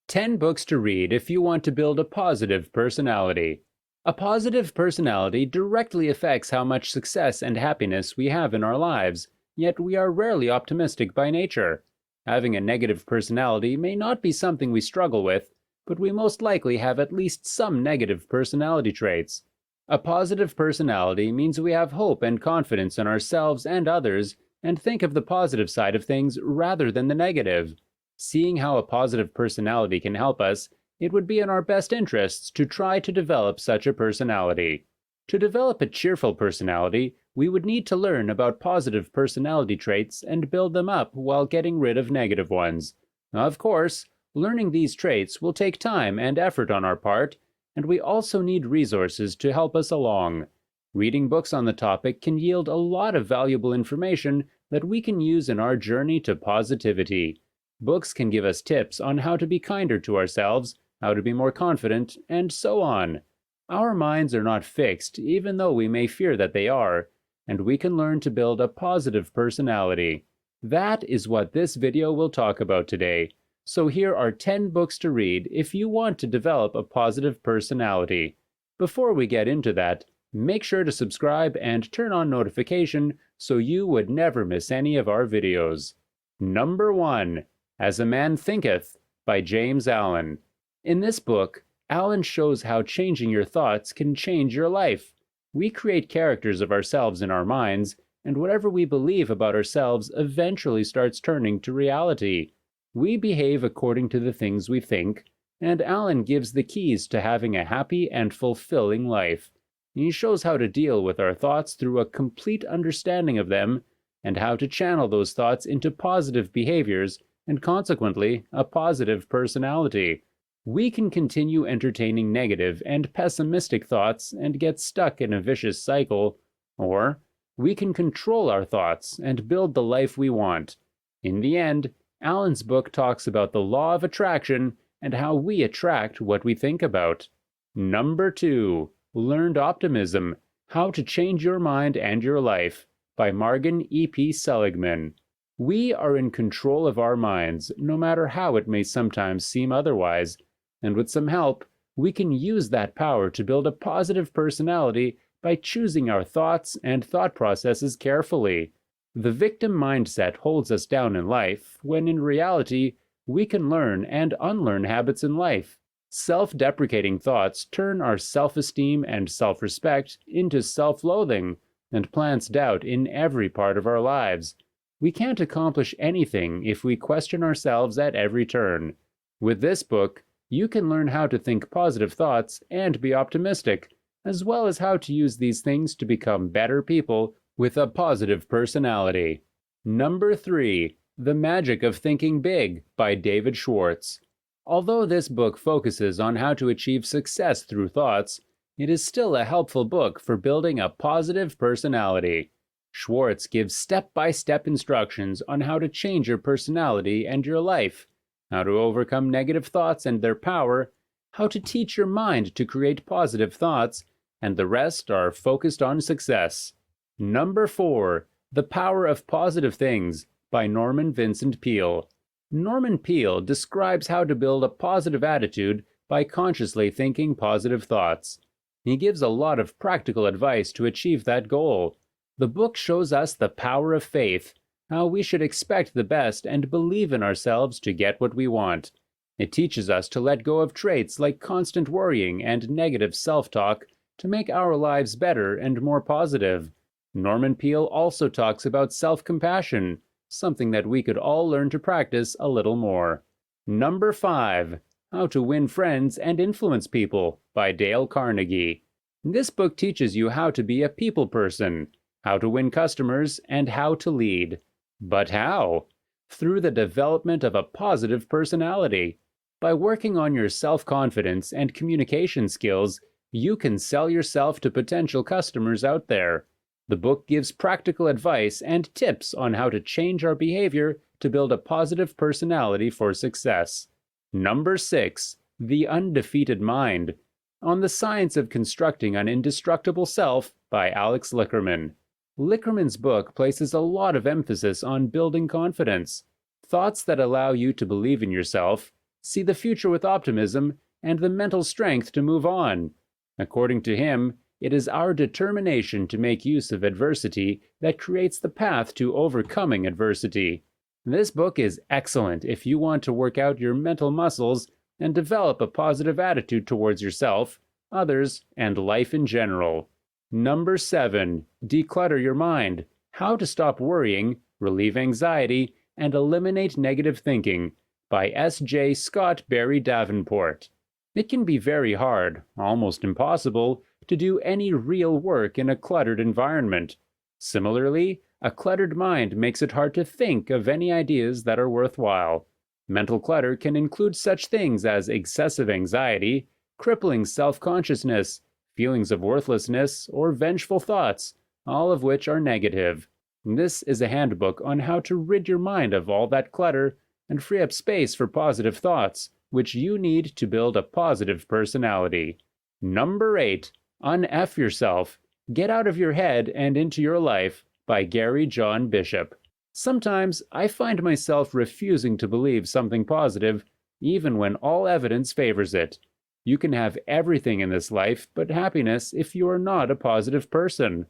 10 books to read if you want to build a positive personality. A positive personality directly affects how much success and happiness we have in our lives, yet we are rarely optimistic by nature. Having a negative personality may not be something we struggle with, but we most likely have at least some negative personality traits. A positive personality means we have hope and confidence in ourselves and others, and think of the positive side of things rather than the negative. Seeing how a positive personality can help us, it would be in our best interests to try to develop such a personality. To develop a cheerful personality, we would need to learn about positive personality traits and build them up while getting rid of negative ones. Of course, learning these traits will take time and effort on our part, and we also need resources to help us along. Reading books on the topic can yield a lot of valuable information that we can use in our journey to positivity. Books can give us tips on how to be kinder to ourselves, how to be more confident, and so on. Our minds are not fixed, even though we may fear that they are, and we can learn to build a positive personality. That is what this video will talk about today. So here are 10 books to read if you want to develop a positive personality. Before we get into that, make sure to subscribe and turn on notification so you would never miss any of our videos. Number 1. As a Man Thinketh by James Allen. In this book, Allen shows how changing your thoughts can change your life. We create characters of ourselves in our minds, and whatever we believe about ourselves eventually starts turning to reality. We behave according to the things we think, and Allen gives the keys to having a happy and fulfilling life. He shows how to deal with our thoughts through a complete understanding of them, and how to channel those thoughts into positive behaviors and consequently a positive personality. We can continue entertaining negative and pessimistic thoughts and get stuck in a vicious cycle, or we can control our thoughts and build the life we want. In the end, Allen's book talks about the law of attraction and how we attract what we think about. Number 2. Learned Optimism: How to Change Your Mind and Your Life by Martin E.P. Seligman. We are in control of our minds, no matter how it may sometimes seem otherwise, and with some help, we can use that power to build a positive personality by choosing our thoughts and thought processes carefully. The victim mindset holds us down in life, when in reality, we can learn and unlearn habits in life. Self-deprecating thoughts turn our self-esteem and self-respect into self-loathing, and plants doubt in every part of our lives. We can't accomplish anything if we question ourselves at every turn. With this book, you can learn how to think positive thoughts and be optimistic, as well as how to use these things to become better people with a positive personality. Number 3. The Magic of Thinking Big by David Schwartz. Although this book focuses on how to achieve success through thoughts, it is still a helpful book for building a positive personality. Schwartz gives step-by-step instructions on how to change your personality and your life, how to overcome negative thoughts and their power, how to teach your mind to create positive thoughts, and the rest are focused on success. Number 4. The Power of Positive Things by Norman Vincent Peale. Norman Peale describes how to build a positive attitude by consciously thinking positive thoughts. He gives a lot of practical advice to achieve that goal. The book shows us the power of faith, how we should expect the best and believe in ourselves to get what we want. It teaches us to let go of traits like constant worrying and negative self-talk to make our lives better and more positive. Norman Peale also talks about self-compassion, something that we could all learn to practice a little more. Number 5. How to Win Friends and Influence People by Dale Carnegie. This book teaches you how to be a people person, how to win customers, and how to lead. But how? Through the development of a positive personality. By working on your self-confidence and communication skills, you can sell yourself to potential customers out there. The book gives practical advice and tips on how to change our behavior to build a positive personality for success. Number 6. The Undefeated Mind. On the Science of Constructing an Indestructible Self by Alex Lickerman. Lickerman's book places a lot of emphasis on building confidence. Thoughts that allow you to believe in yourself, see the future with optimism, and the mental strength to move on. According to him, it is our determination to make use of adversity that creates the path to overcoming adversity. This book is excellent if you want to work out your mental muscles and develop a positive attitude towards yourself, others, and life in general. Number 7. Declutter your mind. How to Stop Worrying, Relieve Anxiety, and Eliminate Negative Thinking by S.J. Scott Barrie Davenport. It can be very hard, almost impossible, to do any real work in a cluttered environment. Similarly, a cluttered mind makes it hard to think of any ideas that are worthwhile. Mental clutter can include such things as excessive anxiety, crippling self-consciousness, feelings of worthlessness, or vengeful thoughts, all of which are negative. This is a handbook on how to rid your mind of all that clutter and free up space for positive thoughts, which you need to build a positive personality. Number 8. Unfuck Yourself. Get Out of Your Head and Into Your Life by Gary John Bishop. Sometimes I find myself refusing to believe something positive, even when all evidence favors it. You can have everything in this life but happiness if you are not a positive person.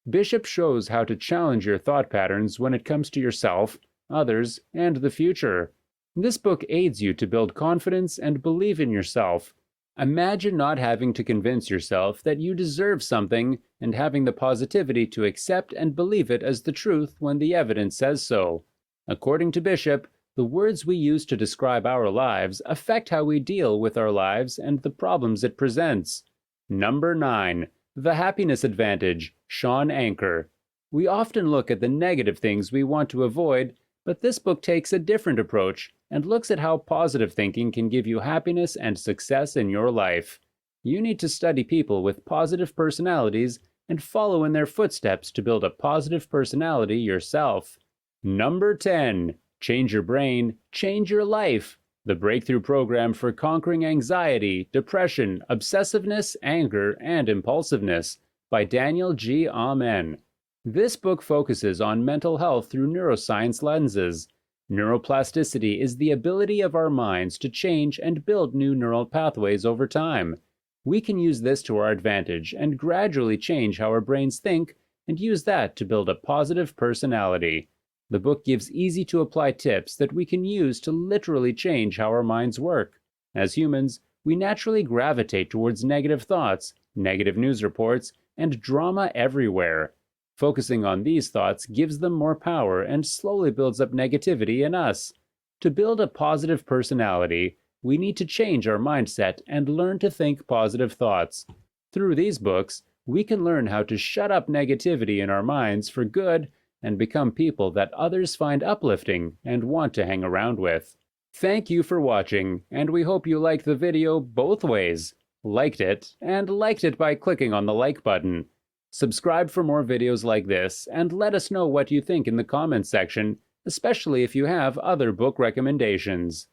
Bishop shows how to challenge your thought patterns when it comes to yourself, others, and the future. This book aids you to build confidence and believe in yourself. Imagine not having to convince yourself that you deserve something and having the positivity to accept and believe it as the truth when the evidence says so. According to Bishop, the words we use to describe our lives affect how we deal with our lives and the problems it presents. Number 9. The Happiness Advantage, Shawn Anchor. We often look at the negative things we want to avoid, but this book takes a different approach and looks at how positive thinking can give you happiness and success in your life. You need to study people with positive personalities and follow in their footsteps to build a positive personality yourself. Number 10. Change Your Brain, Change Your Life. The Breakthrough Program for Conquering Anxiety, Depression, Obsessiveness, Anger, and Impulsiveness by Daniel G. Amen. This book focuses on mental health through neuroscience lenses. Neuroplasticity is the ability of our minds to change and build new neural pathways over time. We can use this to our advantage and gradually change how our brains think and use that to build a positive personality. The book gives easy-to-apply tips that we can use to literally change how our minds work. As humans, we naturally gravitate towards negative thoughts, negative news reports, and drama everywhere. Focusing on these thoughts gives them more power and slowly builds up negativity in us. To build a positive personality, we need to change our mindset and learn to think positive thoughts. Through these books, we can learn how to shut up negativity in our minds for good and become people that others find uplifting and want to hang around with. Thank you for watching, and we hope you liked the video both ways. Liked it by clicking on the like button. Subscribe for more videos like this, and let us know what you think in the comments section, especially if you have other book recommendations.